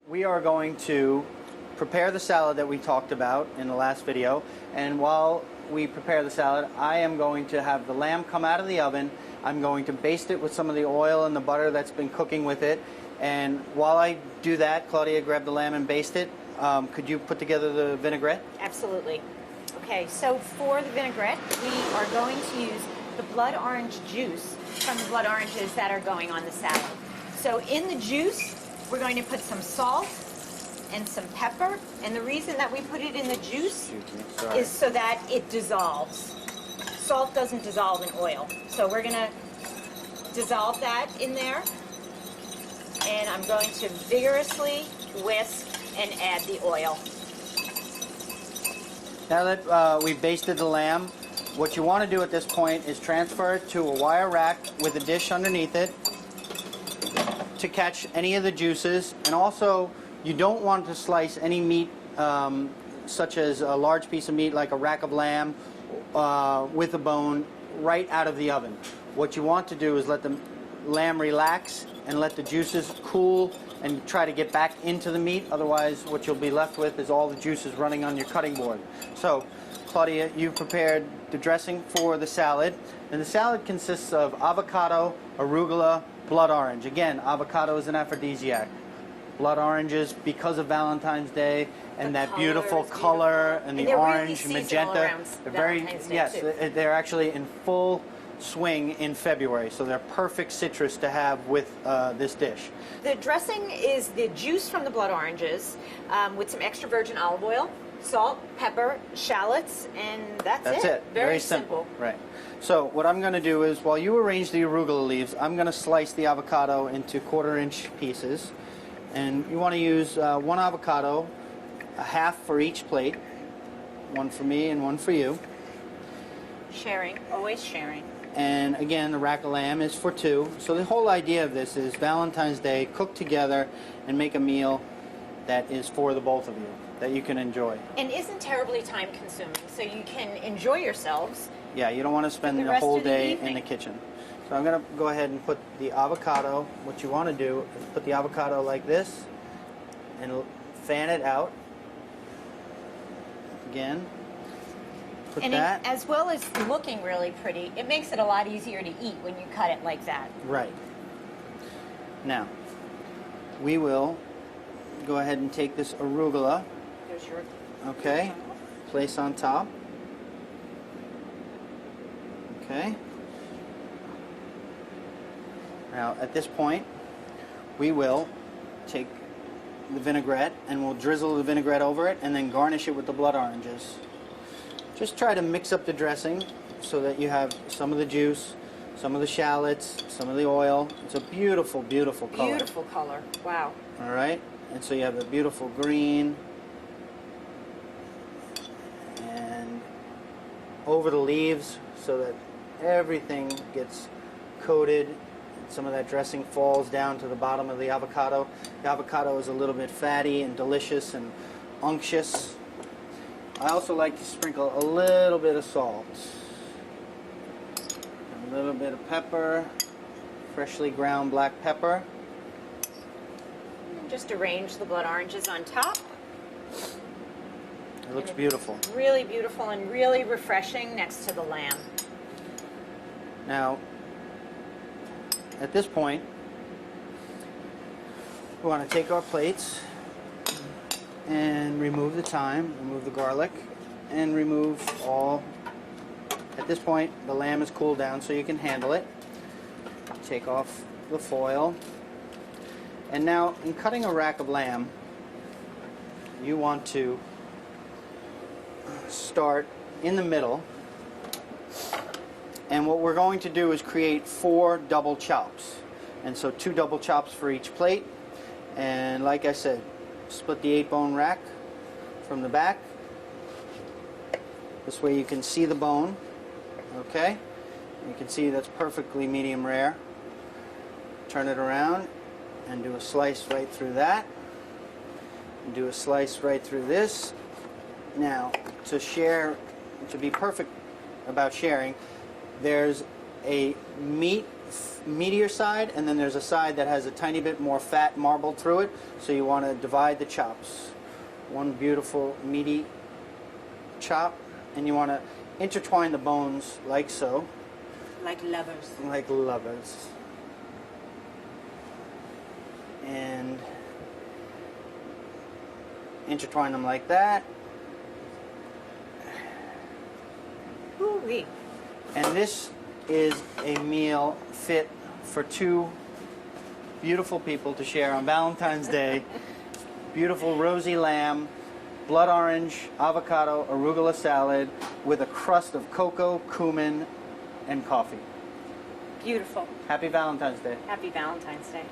We are going to prepare the salad that we talked about in the last video, and while we prepare the salad, I am going to have the lamb come out of the oven. I'm going to baste it with some of the oil and the butter that's been cooking with it, and while I do that, Claudia, grab the lamb and baste it. Could you put together the vinaigrette? Absolutely. Okay, so for the vinaigrette, we are going to use the blood orange juice from the blood oranges that are going on the salad. So in the juice, we're going to put some salt and some pepper, and the reason that we put it in the juice is so that it dissolves. Salt doesn't dissolve in oil, so we're going to dissolve that in there, and I'm going to vigorously whisk and add the oil. Now that we've basted the lamb, what you want to do at this point is transfer it to a wire rack with a dish underneath it to catch any of the juices, and also you don't want to slice any meat such as a large piece of meat like a rack of lamb with a bone right out of the oven. What you want to do is let the lamb relax and let the juices cool and try to get back into the meat. Otherwise, what you'll be left with is all the juices running on your cutting board. So, Claudia, you've prepared the dressing for the salad, and the salad consists of avocado, arugula, blood orange. Again, avocado is an aphrodisiac. Blood oranges, because of Valentine's Day and that beautiful color and the orange and magenta. They're very, yes, they're actually in full swing in February, so they're perfect citrus to have with this dish. The dressing is the juice from the blood oranges with some extra virgin olive oil, salt, pepper, shallots, and that's it. Very simple. Right. So what I'm going to do is, while you arrange the arugula leaves, I'm going to slice the avocado into 1/4-inch pieces. And you want to use one avocado, a half for each plate, one for me and one for you. Sharing, always sharing. And again, the rack of lamb is for 2. So the whole idea of this is Valentine's Day, cook together and make a meal that is for the both of you, that you can enjoy. And isn't terribly time consuming, so you can enjoy yourselves. Yeah, you don't want to spend the whole day in the kitchen. So I'm going to go ahead and put the avocado. What you want to do is put the avocado like this and fan it out. Again. Put and that. As well as looking really pretty, it makes it a lot easier to eat when you cut it like that. Right. Now, we will go ahead and take this arugula. There's your... Okay. Place on top. Okay. Now, at this point, we will take the vinaigrette and we'll drizzle the vinaigrette over it and then garnish it with the blood oranges. Just try to mix up the dressing so that you have some of the juice, some of the shallots, some of the oil. It's a beautiful, beautiful color. Beautiful color. Wow. All right. And so you have a beautiful green. And over the leaves so that everything gets coated. Some of that dressing falls down to the bottom of the avocado. The avocado is a little bit fatty and delicious and unctuous. I also like to sprinkle a little bit of salt, a little bit of pepper, freshly ground black pepper. And just arrange the blood oranges on top. It looks beautiful. Really beautiful and really refreshing next to the lamb. Now, at this point, we want to take our plates and remove the thyme, remove the garlic, and remove all. At this point, the lamb is cooled down so you can handle it. Take off the foil. And now, in cutting a rack of lamb, you want to start in the middle. And what we're going to do is create 4 double chops. And so 2 double chops for each plate. And like I said, split the 8-bone rack from the back. This way you can see the bone. Okay? You can see that's perfectly medium rare. Turn it around and do a slice right through that. And do a slice right through this. Now, to be perfect about sharing, there's a meat meatier side, and then there's a side that has a tiny bit more fat marbled through it. So you want to divide the chops. One beautiful meaty chop, and you want to intertwine the bones like so. Like lovers. Like lovers. And intertwine them like that. Ooh-wee. And this is a meal fit for two beautiful people to share on Valentine's Day. Beautiful rosy lamb, blood orange, avocado, arugula salad with a crust of cocoa, cumin, and coffee. Beautiful. Happy Valentine's Day. Happy Valentine's Day.